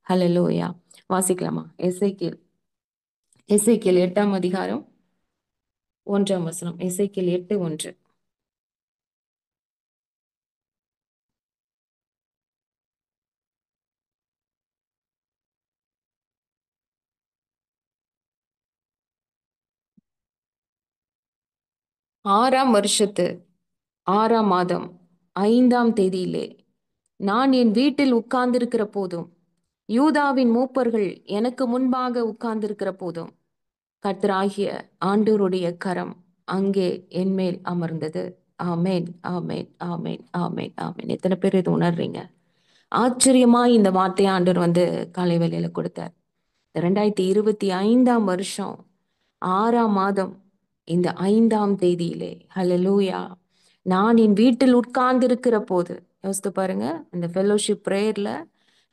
ஹல்லேலூயா. வாசிக்கலாமா? எசேக்கியேல் 8ஆம் அதிகாரம் 1ஆம் வசனம். எசேக்கியேல் 8:1. ஆறாம் வருஷத்து 6ஆம் மாதம் 5ஆம் தேதியிலே நான் என் வீட்டில் உட்கார்ந்திருக்கிற போதும், யூதாவின் மூப்பர்கள் எனக்கு முன்பாக உட்கார்ந்திருக்கிற போதும், கர்த்தராகிய ஆண்டவருடைய கரம் அங்கே என்மேல் அமர்ந்தது. ஆமேன், ஆமேன், ஆமேன், ஆமேன், ஆமேன். எத்தனை பேர் இது உணர்றீங்க? ஆச்சரியமா இந்த வார்த்தையை ஆண்டவர் காலை வேளையில கொடுத்தார். 2025ஆம் வருஷம் 6ஆம் மாதம் இந்த 5ஆம் தேதியிலே, ஹல்லேலூயா, நான் என் வீட்டில் உட்கார்ந்திருக்கிற போது, யோசித்து பாருங்க, இந்த ஃபெல்லோஷிப் பிரேயர்ல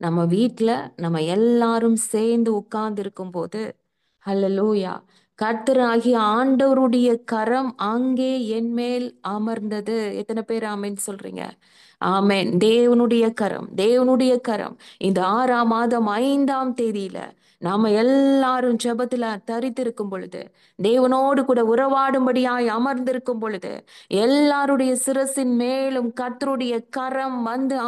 நம்ம வீட்ல நம்ம எல்லாரும் சேர்ந்து உட்கார்ந்து இருக்கும் போது, ஹல்லேலூயா, கர்த்தராகிய ஆண்டவருடைய கரம் அங்கே என் மேல் அமர்ந்தது. எத்தனை பேர் ஆமென் சொல்றீங்க? ஆமென். தேவனுடைய கரம், தேவனுடைய கரம் இந்த 6ஆம் மாதம் 5ஆம் தேதியில நாம எல்லாரும் ஜெபத்துல தரித்திருக்கும் பொழுது, தேவனோடு கூட உறவாடும்படியாய் அமர்ந்திருக்கும் பொழுது, எல்லாருடைய சிரசின் மேலும் கர்த்தருடைய கரம்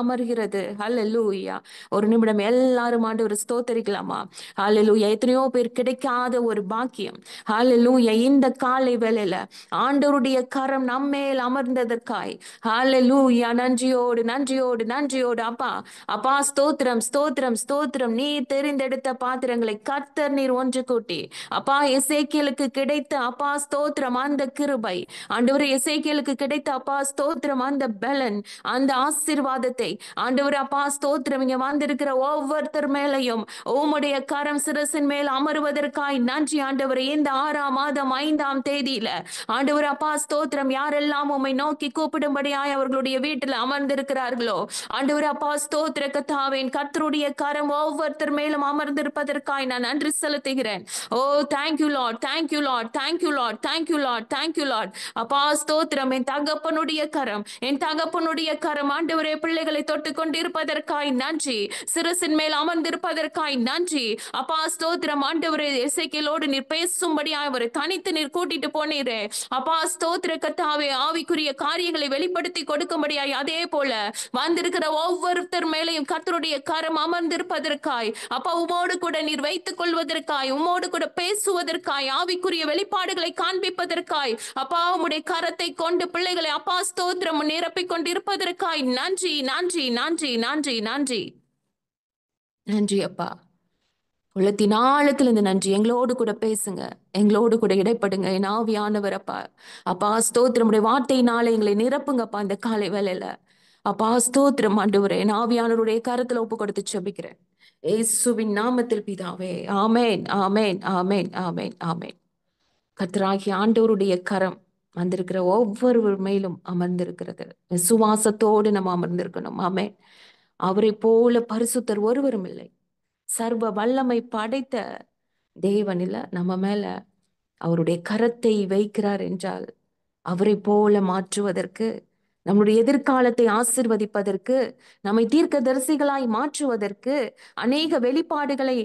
அமர்கிறது. ஹல்லேலூயா. ஒரு நிமிடம் எல்லாரும் ஆண்டவரை ஸ்தோத்தரிக்கலாமா? ஹல்லேலூயா. எத்தனையோ பேர் கிடைக்காத ஒரு பாக்கியம். ஹல்லேலூயா. இந்த காலை வேளையில ஆண்டவருடைய கரம் நம்மேல் அமர்ந்ததற்காய் ஹல்லேலூயா. நன்றியோடு நன்றியோடு நன்றியோடு அப்பா, அப்பா, ஸ்தோத்திரம் ஸ்தோத்திரம் ஸ்தோத்திரம். நீர் தெரிந்தெடுத்த பாத்திரங்களை கர்த்தர் நீர் ஒன்று கூட்டி, அப்பா, எசேக்கியேலுக்கு கிடைத்த அப்பா ஸ்தோத்திரம் அந்த கிருபை, ஆண்டவரே, எசேக்கியேலுக்கு கிடைத்த அப்பா ஸ்தோத்திரம் அந்த பலன், அந்த ஆசீர்வாதத்தை ஆண்டவரே அப்பா ஸ்தோத்திரம் இங்க வந்திருக்கிற ஒவ்வொருத்தர் மேலையும் உம்முடைய கரம் சிரசின் மேல் அமருவதற்காய் நன்றி ஆண்டவரே. இந்த 6ஆம் மாதம் 5ஆம் தேதியில ஆண்டவர் அப்பா ஸ்தோத்திரம், யாரெல்லாம் உம்மை நோக்கி கூப்பிடும்படியாய் அவர்களுடைய வீட்டில் அமர்ந்திருக்கிறார்களோ, ஆண்டவர் அப்பா ஸ்தோத்திர கர்த்தாவின் கர்த்தருடைய கரம் ஒவ்வொருத்தர் மேலும் அமர்ந்திருப்பதற்காய் நான் நன்றி செலுத்துகிறேன். ஓ, thank you lord, thank you lord, thank you lord, thank you lord, thank you lord. அப்பா ஸ்தோத்திரம், என் தகப்பனுடைய கரம், என் தகப்பனுடைய கரம் ஆண்டவரே பிள்ளைகளை தொட்டு கொண்டிருப்பதற்காய் நன்றி, சிரசின் மேல் அமர்ந்திருப்பதற்காய் நன்றி. அப்பா ஸ்தோத்திரம் ஆண்டவரே, எசேக்கியேலோடு நீர் பேசும்படியாய் அவரை தனித்து நீர் கூட்டிட்டு போனீரே, அப்பா ஸ்தோத்திர கர்த்தாவே, ஆவிக்குரிய காரியங்களை வெளிப்படுத்தி கொடுக்கும்படியாய் அதே போல வந்திருக்கிற ஒவ்வொருத்தர் மேலையும் கர்த்தருடைய கரம் அமர்ந்திருப்பதற்காய், அப்பா உமோடு கூட நீர் வைத்துக் கொள்வதற்காய், உமோடு கூட பேசுவதற்காய், ஆவிக்குரிய வெளிப்பாடுகளை காண்பிப்பதற்காய், அப்பா உம்முடைய கரத்தை கொண்டு பிள்ளைகளை அப்பா ஸ்தோத்திரம் நிரப்பிக் கொண்டிருப்பதற்காய் நன்றி நன்றி நன்றி நன்றி நன்றி நன்றி அப்பா. உள்ளத்தின் ஆழத்துல இந்த நன்றி. எங்களோடு கூட பேசுங்க, எங்களோடு கூட இடைப்படுங்க என் ஆவியானவர் அப்பா. அப்பா ஸ்தோத்திரம், உடைய வார்த்தையினால எங்களை நிரப்புங்கப்பா இந்த காலை வேளையில. அப்பா ஸ்தோத்திரம் ஆண்டவரே, என் ஆவியானவருடைய கரத்துல ஒப்பு கொடுத்து செபிக்கிறேன் இயேசுவின் நாமத்தில் பிதாவே. ஆமேன், ஆமேன், ஆமேன், ஆமேன், ஆமேன். கர்த்தராகிய ஆண்டவருடைய கரம் வந்திருக்கிற ஒவ்வொருவர் மேலும் அமர்ந்திருக்கிறது. விசுவாசத்தோடு நம்ம அமர்ந்திருக்கணும். ஆமென். அவரை போல பரிசுத்தர் ஒருவரும் இல்லை. சர்வ வல்லமை படைத்த தேவனில் நம்ம மேல அவருடைய கரத்தை வைக்கிறார் என்றால், அவரை போல மாற்றுவதற்கு, நம்முடைய எதிர்காலத்தை ஆசிர்வதிப்பதற்கு, நம்மை தீர்க்கதரிசிகளாய் மாற்றுவதற்கு, அநேக வெளிப்பாடுகளை,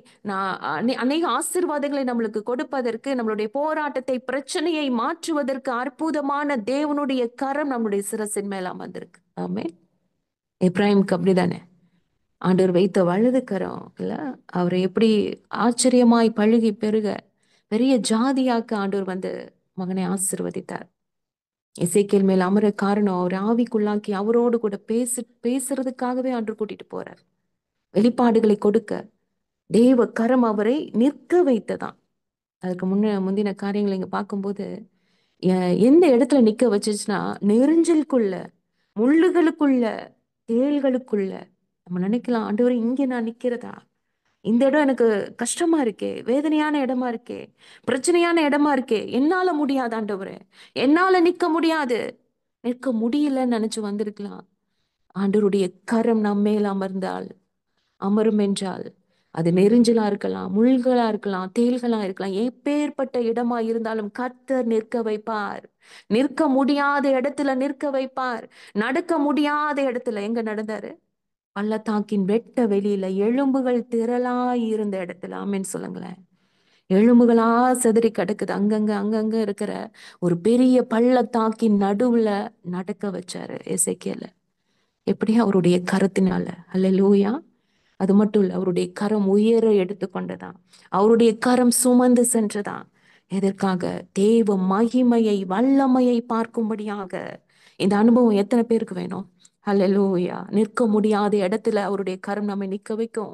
அநேக ஆசீர்வாதங்களை நம்மளுக்கு கொடுப்பதற்கு, நம்மளுடைய போராட்டத்தை, பிரச்சனையை மாற்றுவதற்கு அற்புதமான தேவனுடைய கரம் நம்முடைய சிரசின் மேல அமர்ந்திருக்கு. ஆமென். இப்ராஹிம்க்கு அப்படிதானே ஆண்டவர் வைத்த வலது கரம் இல்ல, அவரை எப்படி ஆச்சரியமாய் பழுகி பெருக பெரிய ஜாதியாக்க ஆண்டவர் மகனை ஆசீர்வதித்தார். எசேக்கியேல் மேல் அமர காரணம், அவர் ஆவிக்குள்ளாக்கி அவரோடு கூட பேசுறதுக்காகவே ஆண்டவர் கூட்டிட்டு போறார். வெளிப்பாடுகளை கொடுக்க தேவ கரம் அவரை நிற்க வைத்ததாம். அதுக்கு முந்தின காரியங்களை இங்க பார்க்கும்போது, எந்த இடத்துல நிக்க வச்சுச்சுன்னா, நெரிஞ்சலுக்குள்ள, முள்ளுகளுக்குள்ள, தேள்களுக்குள்ள. நம்ம நினைக்கலாம், ஆண்டவரே இங்க நான் நிக்கிறதா, இந்த இடம் எனக்கு கஷ்டமா இருக்கே, வேதனையான இடமா இருக்கே, பிரச்சனையான இடமா இருக்கே, என்னால முடியாது ஆண்டவரே, என்னால நிக்க முடியாது, நிற்க முடியலன்னு நினைச்சு வந்திருக்கலாம். ஆண்டவருடைய கரம் நம்மேல் அமரும் என்றால், அது நெரிஞ்சலா இருக்கலாம், முள்களா இருக்கலாம், தேள்களா இருக்கலாம், எப்பேற்பட்ட இடமா இருந்தாலும் கர்த்தர் நிற்க வைப்பார். நிற்க முடியாத இடத்துல நிற்க வைப்பார். நடக்க முடியாத இடத்துல எங்க நடந்தாரு? பள்ளத்தாக்கின் வெட்ட வெளியில எலும்புகள் திரளாய் இருந்த இடத்துல, ஆமென் சொல்லுங்களேன். எலும்புகளா சிதறி கிடக்குது, அங்கங்க அங்கங்க இருக்கிற ஒரு பெரிய பள்ளத்தாக்கின் நடுவுல நடக்க வச்சாரு எசேக்கியேல. எப்படி? அவருடைய கரத்தினால. அல்லேலூயா. அது மட்டும் இல்ல, அவருடைய கரம் உயர எடுத்துக்கொண்டதாம். அவருடைய கரம் சுமந்து சென்றதாம். எதற்காக? தேவ மகிமையை வல்லமையை பார்க்கும்படியாக. இந்த அனுபவம் எத்தனை பேருக்கு வேணும்? ஹல்லேலூயா. நிற்க முடியாத இடத்துல அவருடைய கரம் நம்மை நிற்க வைக்கும்.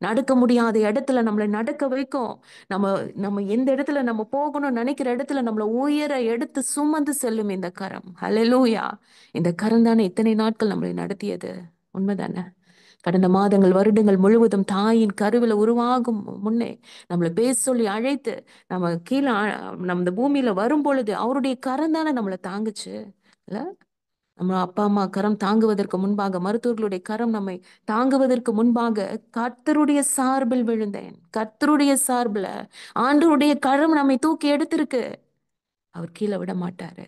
நடக்க முடியாத இடத்துல நம்மளை நடக்க வைக்கும். நம்ம நம்ம எந்த இடத்துல நம்ம போகணும்னு நினைக்கிற இடத்துல நம்மளை உயர எடுத்து சுமந்து செல்லும் இந்த கரம். ஹல்லேலூயா. இந்த கரம் தானே இத்தனை நாட்கள் நம்மளை நடத்தியது. உண்மைதானே? கடந்த மாதங்கள் வருடங்கள் முழுவதும் தாயின் கருவில உருவாகும் முன்னே நம்மளை பேச சொல்லி அழைத்து நம்ம கீழே நம்ம இந்த பூமியில வரும் பொழுது அவருடைய கரம் தானே நம்மளை தாங்குச்சு. இல்ல, நம்ம அப்பா அம்மா கரம் தாங்குவதற்கு முன்பாக, மருத்துவர்களுடைய கரம் நம்மை தாங்குவதற்கு முன்பாக கர்த்தருடைய சார்பில் விழுந்தேன். கர்த்தருடைய சார்பில் ஆண்டவருடைய கரம் நம்மை தூக்கி எடுத்திருக்கு. அவர் கீழே விட மாட்டாரு.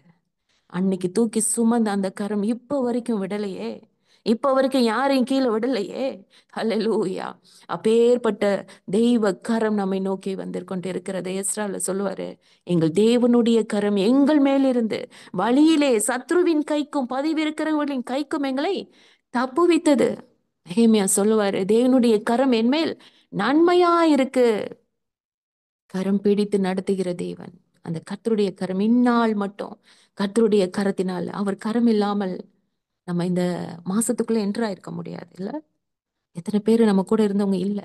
அன்னைக்கு தூக்கி சுமந்த அந்த கரம் இப்ப வரைக்கும் விடலையே. இப்ப வரைக்கும் யாரையும் கீழே விடலையே. ஹல்லேலூயா. அப்பேற்பட்ட தெய்வ கரம் நம்மை நோக்கி வந்து கொண்டு இருக்கிறது. எஸ்ரால சொல்லுவாரு, எங்கள் தேவனுடைய கரம் எங்கள் மேலிருந்து வழியிலே சத்ருவின் கைக்கும் பதிவிருக்கிறவர்களின் கைக்கும் எங்களை தப்புவித்தது. நெகேமியா சொல்லுவாரு, தேவனுடைய கரம் என் மேல் நன்மையா இருக்கு. கரம் பிடித்து நடத்துகிற தேவன். அந்த கர்த்தருடைய கரம் இந்நாள் மட்டும் கர்த்தருடைய கரத்தினால், அவர் கரம் இல்லாமல் நம்ம இந்த மாசத்துக்குள்ள என்ட்ரா இருக்க முடியாது. இல்ல, எத்தனை பேர் நம்ம கூட இருந்தவங்க இல்ல.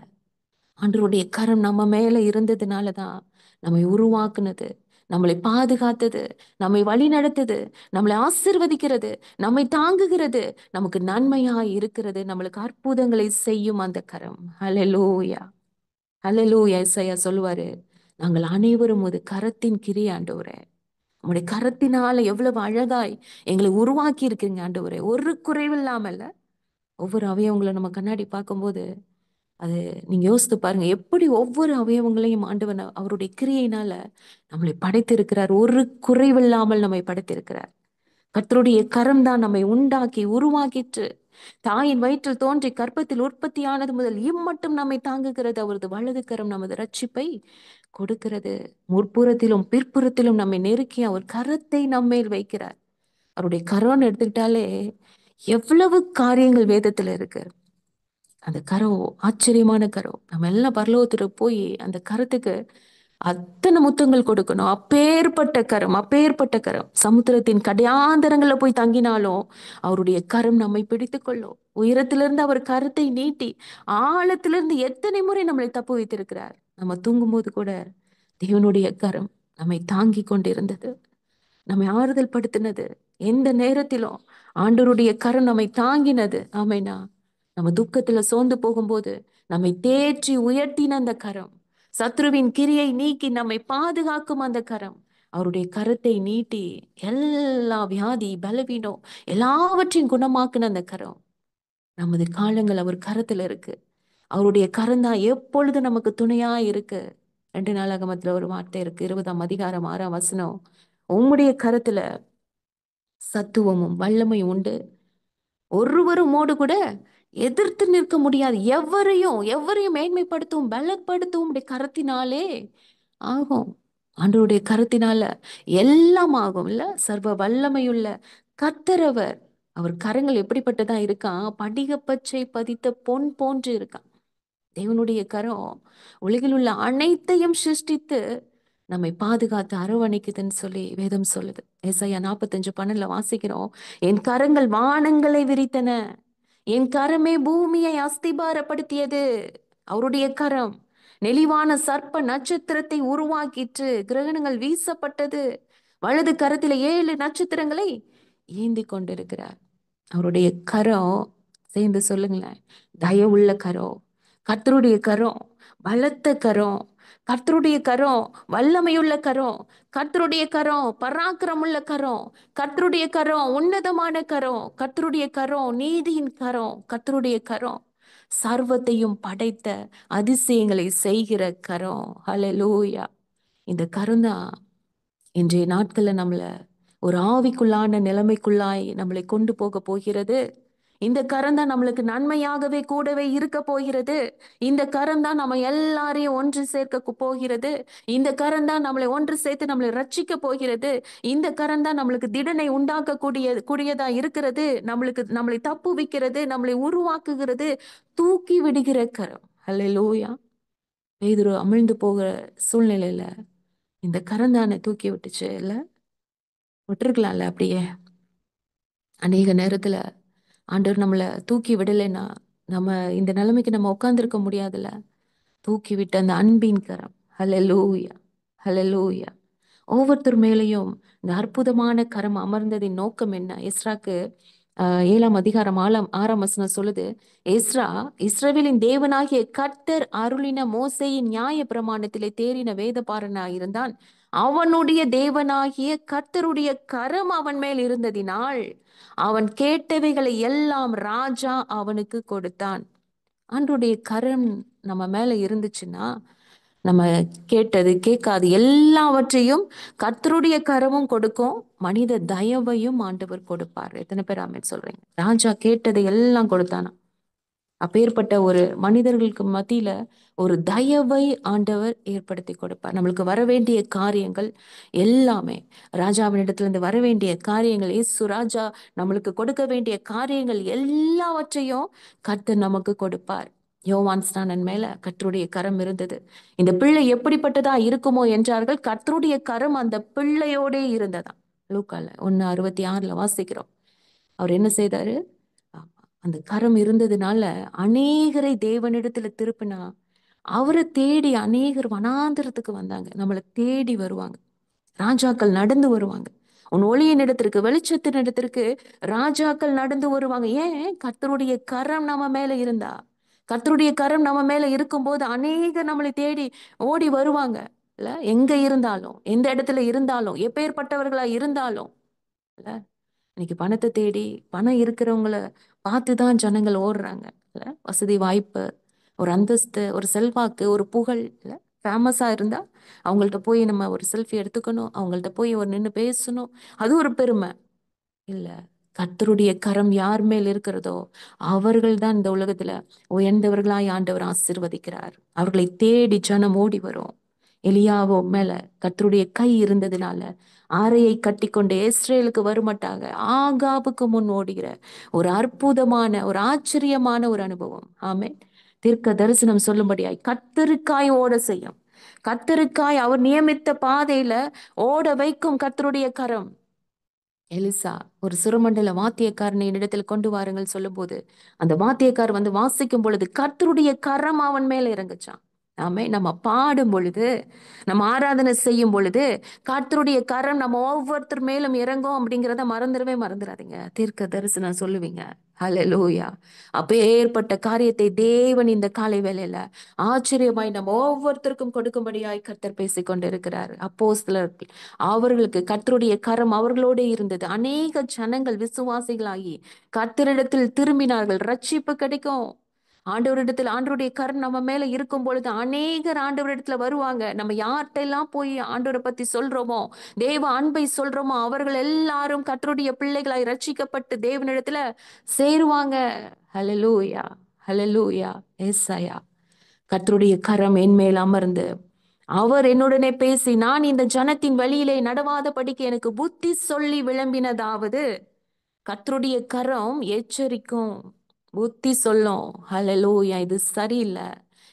ஆண்டவருடைய கரம் நம்ம மேல இருந்ததுனாலதான் நம்மை உருவாக்குனது, நம்மளை பாதுகாத்தது, நம்மை வழி நடத்துது, நம்மளை ஆசிர்வதிக்கிறது, நம்மை தாங்குகிறது, நமக்கு நன்மையா இருக்கிறது, நம்மளுக்கு அற்புதங்களை செய்யும் அந்த கரம். ஹல்லேலூயா. ஹல்லேலூயா. ஏசாயா சொல்லுவாரு, நாங்கள் அனைவரும் ஒரு கரத்தின் கிரி ஆண்டவரே. உங்களுடைய கரத்தினால எவ்வளவு அழகாய் எங்களை உருவாக்கி இருக்கீங்க ஆண்டவரே. ஒரு குறைவில்லாமல்ல. ஒவ்வொரு அவயவங்களை நம்ம கண்ணாடி பார்க்கும்போது அது நீங்க யோசித்து பாருங்க, எப்படி ஒவ்வொரு அவயவங்களையும் ஆண்டவன் அவருடைய கிரியையினால நம்மளை படைத்திருக்கிறார். ஒரு குறைவில்லாமல் நம்மை படைத்திருக்கிறார். கர்த்தருடைய கரம் தான் நம்மை உண்டாக்கி உருவாக்கிற்று. தாயின் வயிற்றில் தோன்றி கர்ப்பத்தில் உற்பத்தியானது முதல் இம்மட்டும் நம்மை தாங்குகிறது. அவரது வலது கரம் நமது ரட்சிப்பை கொடுக்கிறது. முற்புறத்திலும் பிற்புறத்திலும் நம்மை நெருக்கி அவர் கரத்தை நம்மேல் வைக்கிறார். அவருடைய கரம்னு எடுத்துக்கிட்டாலே எவ்வளவு காரியங்கள் வேதத்துல இருக்கு. அந்த கரம் ஆச்சரியமான கரம். நம்ம எல்லாம் பரலோகத்துல போய் அந்த கரத்துக்கு அத்தனை முத்தங்கள் கொடுக்கணும். அப்பேற்பட்ட கரம், அப்பேற்பட்ட கரம். சமுத்திரத்தின் கடையாந்தரங்கள்ல போய் தங்கினாலும் அவருடைய கரம் நம்மை பிடித்து கொள்ளும். உயரத்திலிருந்து அவர் கரத்தை நீட்டி ஆழத்திலிருந்து எத்தனை முறை நம்மளை தப்பு வைத்திருக்கிறார். நம்ம தூங்கும்போது கூட தேவனுடைய கரம் நம்மை தாங்கி கொண்டிருந்தது, நம்மை ஆறுதல் படுத்தினது. எந்த நேரத்திலும் ஆண்டவருடைய கரம் நம்மை தாங்கினது. ஆமைனா, நம்ம துக்கத்துல சோர்ந்து போகும்போது நம்மை தேற்றி உயர்த்தின அந்த கரம், சத்ருவின் கிரியை நீக்கி நம்மை பாதுகாக்கும் அந்த கரம், அவருடைய கரத்தை நீட்டி எல்லா வியாதி பலவீனம் எல்லாவற்றையும் குணமாக்குன அந்த கரம். நமது காலங்கள் அவர் கரத்துல இருக்கு. அவருடைய கரம்தான் எப்பொழுது நமக்கு துணையா இருக்கு. 2 நாளாகமத்துல ஒரு வார்த்தை இருக்கு, 20 அதிகாரம் 6 வசனம். உம்முடைய கரத்துல சத்துவமும் வல்லமையும் உண்டு, ஒருவரும் மோடு கூட எதிர்த்து நிற்க முடியாது. எவரையும் எவரையும் மேன்மைப்படுத்தவும் பலப்படுத்தவும் உம்முடைய கரத்தினாலே ஆகும். ஆண்டவருடைய கரத்தினால எல்லாம் ஆகும். இல்ல, சர்வ வல்லமையுள்ள கர்த்தரவர். அவர் கரங்கள் எப்படிப்பட்டதா இருக்கான்? படிக பச்சை பதித்த பொன் போன்று இருக்கான். தேவனுடைய கரம் உலகில் உள்ள அனைத்தையும் சிருஷ்டித்து நம்மை பாதுகாத்து அரவணைக்குதுன்னு சொல்லி வேதம் சொல்லுது. ஏசாயா 45:12 வாசிக்கிறோம், என் கரங்கள் வானங்களை விரித்தன, என் கரமே பூமியை அஸ்திபாரப்படுத்தியது. அவருடைய கரம் நெளிவான சர்ப்ப நட்சத்திரத்தை உருவாக்கிற்று. கிரகணங்கள் வீசப்பட்டது. வலது கரத்தில 7 நட்சத்திரங்களை ஏந்தி கொண்டிருக்கிறார். அவருடைய கரம், சேர்ந்து சொல்லுங்களேன், தயவுள்ள கரம், கர்த்தருடைய கரம், பலத்த கரம், கர்த்தருடைய கரம், வல்லமையுள்ள கரம், கர்த்தருடைய கரம், பராக்கிரமுள்ள கரம், கர்த்தருடைய கரம், உன்னதமான கரம், கர்த்தருடைய கரம், நீதியின் கரம், கர்த்தருடைய கரம், சர்வத்தையும் படைத்த அதிசயங்களை செய்கிற கரம். ஹல்லேலூயா. இந்த கரம் தான் இன்றைய நாட்கள்ல நம்மள ஒரு ஆவிக்குள்ளான நிலைமைக்குள்ளாய் நம்மளை கொண்டு போக போகிறது. இந்த கரம் தான் நம்மளுக்கு நன்மையாகவே கூடவே இருக்க போகிறது. இந்த கரம் தான் நம்ம எல்லாரையும் ஒன்று சேர்க்க போகிறது. இந்த கரம் தான் நம்மளை ஒன்று சேர்த்து நம்மளை ரட்சிக்க போகிறது. இந்த கரம் தான் நம்மளுக்கு திடனை கூடியதா இருக்கிறது. நம்மளை தப்புவிக்கிறது, நம்மளை உருவாக்குகிறது, தூக்கி விடுகிற கரம். ஹல்லேலூயா. பேதுரு அமிழ்ந்து போகிற சூழ்நிலையில இந்த கரம் தானே தூக்கி விட்டுச்சு இல்ல? விட்டுருக்கலாம்ல அப்படியே. அநேக நேரத்துல ஆண்டவர் நம்மளை தூக்கி விடலைன்னா நம்ம இந்த நிலைமைக்கு நம்ம உட்கார்ந்திருக்க முடியாதுல்ல. தூக்கி விட்ட அந்த அன்பின் கரம். ஹல்லேலூயா, ஹல்லேலூயா. ஒவ்வொருத்தர் மேலேயும் இந்த அற்புதமான கரம் அமர்ந்ததின் நோக்கம் என்ன? எஸ்ராக்கு 7ஆம் அதிகாரம் 6ஆம் வசனம் சொல்லுது, எஸ்ரா இஸ்ரவேலின் தேவனாகிய கர்த்தர் அருளின மோசேயின் நியாய பிரமாணத்திலே தேறின வேதபாரனாய் இருந்தான். அவனுடைய தேவனாகிய கர்த்தருடைய கரம் அவன் மேல் இருந்ததினால் அவன் கேட்டவைகளை எல்லாம் ராஜா அவனுக்கு கொடுத்தான். ஆண்டவருடைய கரம் நம்ம மேல இருந்துச்சுன்னா நம்ம கேட்டது கேட்காது எல்லாவற்றையும் கர்த்தருடைய கரமும் கொடுக்கும், மனித தயவையும் ஆண்டவர் கொடுப்பார். எத்தனை பேர் ஆமென் சொல்றீங்க? ராஜா கேட்டதை எல்லாம் கொடுத்தானா. அப்பேற்பட்ட ஒரு மனிதர்களுக்கு மத்தியில ஒரு தயவை ஆண்டவர் ஏற்படுத்தி கொடுப்பார். நம்மளுக்கு வர வேண்டிய காரியங்கள் எல்லாமே, ராஜாவினிடத்துல இருந்து வர வேண்டிய காரியங்கள், இயேசு ராஜா நம்மளுக்கு கொடுக்க வேண்டிய காரியங்கள் எல்லாவற்றையும் கர்த்தர் நமக்கு கொடுப்பார். யோவான் ஸ்நானன் மேல கர்த்தருடைய கரம் இருந்தது. இந்த பிள்ளை எப்படிப்பட்டதா இருக்குமோ என்றார்கள். கர்த்தருடைய கரம் அந்த பிள்ளையோடே இருந்ததா. லூக்கால 1:66 வாசிக்கிறோம். அவர் என்ன செய்தாரு? அந்த கரம் இருந்ததுனால அநேகரை தேவனிடத்துல திருப்பினா, அவரை தேடி அநேகர் வனாந்திரத்துக்கு வந்தாங்க. நம்மளை தேடி வருவாங்க. ராஜாக்கள் நடந்து வருவாங்க. உன் ஒளியின் இடத்திற்கு, வெளிச்சத்தின் இடத்திற்கு ராஜாக்கள் நடந்து வருவாங்க. ஏன்? கர்த்தருடைய கரம் நம்ம மேல இருந்தா. கர்த்தருடைய கரம் நம்ம மேல இருக்கும்போது அநேகர் நம்மளை தேடி ஓடி வருவாங்க. இல்ல, எங்க இருந்தாலும், எந்த இடத்துல இருந்தாலும், எப்பேற்பட்டவர்களா இருந்தாலும் இல்ல. இன்னைக்கு பணத்தை தேடி பணம் இருக்கிறவங்கள பார்த்துதான் ஜனங்கள் ஓடுறாங்க இல்ல. வசதி வாய்ப்பு, ஒரு அந்தஸ்து, ஒரு செல்வாக்கு, ஒரு புகழ் இல்ல, ஃபேமஸா இருந்தா அவங்கள்ட்ட போய் நம்ம ஒரு செல்ஃபி எடுத்துக்கணும், அவங்கள்ட்ட போய் ஒரு நின்று பேசணும், அது ஒரு பெருமை இல்ல. கர்த்தருடைய கரம் யார் மேல் இருக்கிறதோ அவர்கள் தான் இந்த உலகத்துல உயர்ந்தவர்களாய் ஆண்டவர் ஆசீர்வதிக்கிறார். அவர்களை தேடி ஜனம் ஓடி வரும். எலியாவோ மேல கர்த்தருடைய கை இருந்ததுனால ஆரையை கட்டி கொண்டு இஸ்ரேலுக்கு வருமட்டாக ஆகாபுக்கு முன் ஓடுகிற ஒரு அற்புதமான, ஒரு ஆச்சரியமான ஒரு அனுபவம். ஆமென். தீர்க்க தரிசனம் சொல்லும்படியாய் கர்த்தருக்காய் ஓட செய்யும். கர்த்தருக்காய் அவர் நியமித்த பாதையில ஓட வைக்கும் கர்த்தருடைய கரம். எலிசா ஒரு சுரமண்டல வாத்தியக்காரனை என்னிடத்தில் கொண்டு வாருங்கள் சொல்லும் போது அந்த வாத்தியக்கார் வந்து வாசிக்கும் பொழுது கர்த்தருடைய கரம் அவன் மேல இறங்குச்சான். ஆமே. நம்ம பாடும் பொழுது, நம்ம ஆராதனை செய்யும் பொழுது கர்த்தருடைய கரம் நம்ம ஒவ்வொருத்தர் மேலும் இறங்கும் அப்படிங்கிறத மறந்துடாதீங்க. தீர்க்க தரிசனம் சொல்லுவீங்க. ஹல்லேலூயா. அப்பேற்பட்ட காரியத்தை தேவன் இந்த காலை வேளையில ஆச்சரியமாய் நம்ம ஒவ்வொருத்தருக்கும் கொடுக்கும்படியாய் கர்த்தர் பேசிக் கொண்டிருக்கிறார். அப்போஸ்தலர்கள் அவர்களுக்கு கர்த்தருடைய கரம் அவர்களோட இருந்தது. அநேக ஜனங்கள் விசுவாசிகளாகி கர்த்தரிடத்தில் திரும்பினார்கள். ரட்சிப்பு கிடைக்கும். ஆண்டவருடைய கரம் நம்ம மேல இருக்கும் பொழுது அநேகர் ஆண்டவரிடத்துல வருவாங்க. நம்ம யார்கிட்ட எல்லாம் போய் ஆண்டவரை பத்தி சொல்றோமோ, தேவ அன்பை சொல்றோமோ, அவர்கள் எல்லாரும் கர்த்தருடைய பிள்ளைகளாய் ரட்சிக்கப்பட்டு தேவனிடத்துல சேருவாங்க. ஹல்லேலூயா, ஹல்லேலூயா. ஏசாயா கர்த்தருடைய கரம் என் மேல் அமர்ந்து அவர் என்னுடனே பேசி, நான் இந்த ஜனத்தின் வழியிலே நடவாதபடிக்கு எனக்கு புத்தி சொல்லி விளம்பினதாவது. கர்த்தருடைய கரம் எச்சரிக்கும், புத்தி சொல்லும். ஹல்லேலூயா. இது சரியில்லை,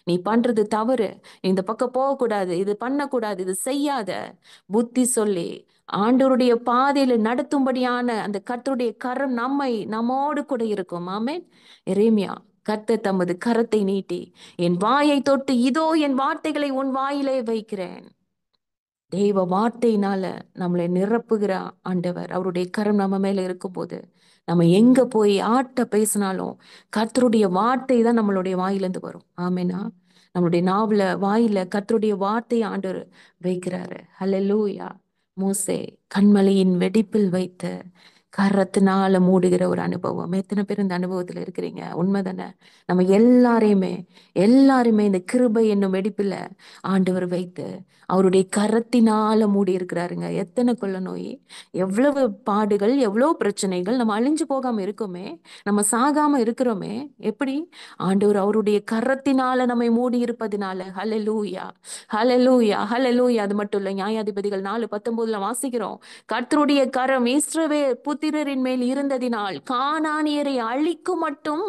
நீ பண்றது தவறு, இந்த பக்கம் போகக்கூடாது, இது பண்ணக்கூடாது, இது செய்யாத. புத்தி சொல்லி ஆண்டவருடைய பாதையில நடத்தும்படியான அந்த கர்த்தருடைய கரம் நம்மோடு கூட இருக்கும். ஆமென். எரேமியா கர்த்தர் தமது கரத்தை நீட்டி என் வாயை தொட்டு, இதோ என் வார்த்தைகளை உன் வாயிலே வைக்கிறேன். தெய்வ வார்த்தையினால நம்மளை நிரப்புகிற ஆண்டவர், அவருடைய கரம் நம்ம மேல இருக்கும்போது நம்ம எங்க போய் ஆட்ட பேசினாலும் கர்த்தருடைய வார்த்தை தான் நம்மளுடைய வாயிலிருந்து வரும். ஆமெனா. நம்மளுடைய நாவுல வாயில கர்த்தருடைய வார்த்தையை ஆண்டவர் வைக்கிறாரு. ஹல்லேலூயா. மோசே கண்மலையின் வெடிப்பில் வைத்த கரத்தினால மூடுகிற ஒரு அனுபவம். எத்தனை பேர் இந்த அனுபவத்துல இருக்கிறீங்க? உண்மைதானே? நம்ம எல்லாரையுமே இந்த கிருபை என்னும் வெடிப்புல ஆண்டவர் வைத்து அவருடைய கரத்தினால மூடி இருக்கிறாருங்க. எத்தனை கொள்ள நோய், எவ்வளவு பாடுகள், எவ்வளவு பிரச்சனைகள், நம்ம அழிஞ்சு போகாம இருக்கோமே, நம்ம சாகாம இருக்கிறோமே. எப்படி? ஆண்டவர் அவருடைய கரத்தினால நம்மை மூடி இருப்பதினால. ஹல்லேலூயா, ஹல்லேலூயா, ஹல்லேலூயா. அது மட்டும் இல்ல, நியாயாதிபதிகள் 4:19 வாசிக்கிறோம், கர்த்தருடைய கரம் இஸ்ரவேல் புத்திரரின் மேல் இருந்ததினால் கானானியரை அழிக்கும் மட்டும்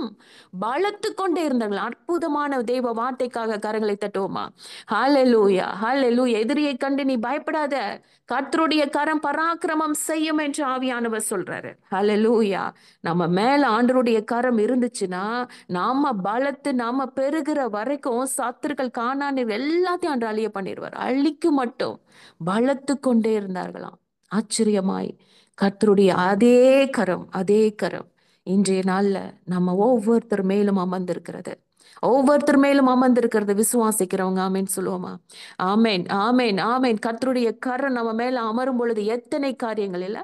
பலத்து கொண்டே இருந்தார்கள். அற்புதமான தேவ வார்த்தைக்காக கரங்களை தட்டுவோமா? ஹல்லேலூயா, ஹல்லேலூயா. எதிரியை கண்டு நீ பயப்படாத, கர்த்தருடைய கரம் பராக்கிரமம் செய்யும் என்று ஆவியானவர் சொல்றாரு. ஹல்லேலூயா. நம்ம மேல ஆண்டவருடைய கரம் இருந்துச்சுன்னா, நாம பலத்து நாம பெருகிற வரைக்கும் சத்துருக்கள் காணானி எல்லாத்தையும் ஆண்டு அழிய பண்ணிடுவார். அழிக்கு மட்டும் பலத்து கொண்டே இருந்தார்களாம். ஆச்சரியமாய் கர்த்தருடைய அதே கரம் இன்றைய நாள்ல நம்ம ஒவ்வொருத்தர் மேலும் அமர்ந்திருக்கிறது. ஒவ்வொருத்தர் மேலும் அமர்ந்திருக்கிறது விசுவாசிக்கிறவங்க ஆமேன் சொல்லுவோமா? ஆமேன், ஆமேன், ஆமேன். கர்த்தருடைய கரம் நம்ம மேல அமரும் பொழுது எத்தனை காரியங்கள் இல்ல.